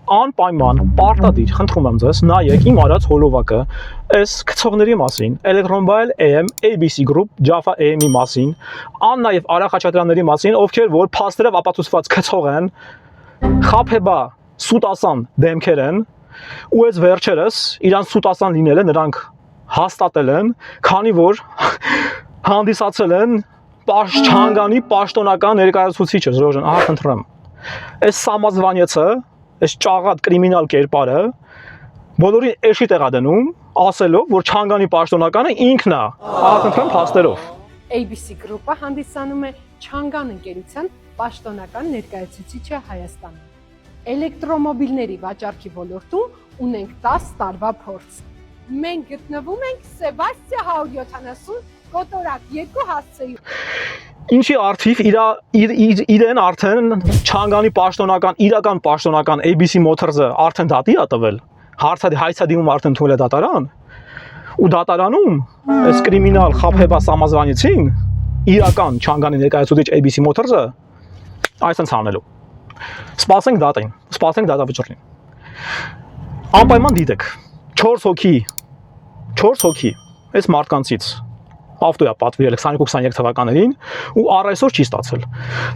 Անպայման պարտադիր խնդրում եմ ձեզ նայեք իմ արած հոլովակը այս գծողների մասին Electron AM ABC Group Java AM-ի մասին նաև Արա Խաչատրյանների մասին ովքեր որ փաստերով ապացուցված գծող են խափեբա սուտասան դեմքեր են ու այս վերջերս իրանց սուտասան լինելը նրանք հաստատել են քանի որ հանդիսացել են Չհանգանի պաշտոնական ներկայացուցիչը Ժորժան ահա խնդրեմ այս սամազվանիցը այս ճաղատ կրիմինալ կերպարը բոլորին էշի տեղա դնում ասելով որ Չհանգանի պաշտոնականը ինքն է ահա խնդրեմ փաստերով ABC Group-ը հանդիսանում է Չհանգան ընկերության պաշտոնական ներկայացուցիչը Հայաստանում։ Էլեկտրոմոբիլների վաճառքի ոլորտում ունենք 10 տարվա փորձ։ Մենք գտնվում ենք Սեբաստիա 170 կոտորակ 2 հասցեի։ Ինչի արդիվ իրեն արդեն Չհանգանի պաշտոնական իրական պաշտոնական ABC Motors-ը արդեն դատի է տվել հայցադիմում արդեն թույլ է դատարան ու դատարանում այս կրիմինալ խափեբա սամազվանիցին իրական Չհանգանի ներկայացուցիչ ABC Motors-ը այսպես անելու սպասենք դատին սպասենք դատավճռին անպայման դիտեք 4 հոգի այս մարդկանցից ավտոյա պատվիրել 22-23 թվականներին ու առ այսօր չի ստացել։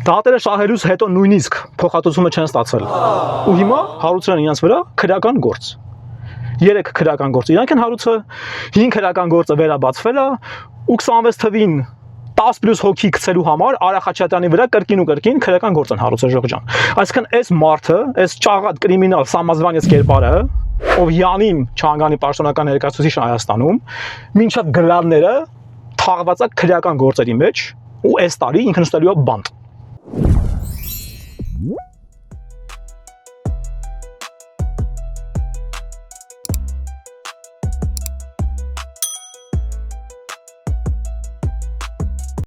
Դատերը շահելուց հետո նույնիսկ փոխհատուցումը չեն ստացել։ Ու հիմա հարուցել են իրենց վրա քրեական գործ։ 3 քրեական գործ իրանք են հարուցը, 5 քրեական գործը վերաբացվել է ու 26 թվին 10+ հոգի գցելու համար Արա Խաչատրյանի վրա կրկին ու կրկին քրեական գործ են հարուցել Ժողովրդյան։ Այսինքն այս մարդը, այս ճաղատ կրիմինալ սամազվանից կերպարը, ով յանին Չհանգանի պաշտոնական ներկայացուցիչն Հայաստանում, մինչև գլարները թաղված է քրեական գործերի մեջ ու այս տարի ինքնստելիով բանտ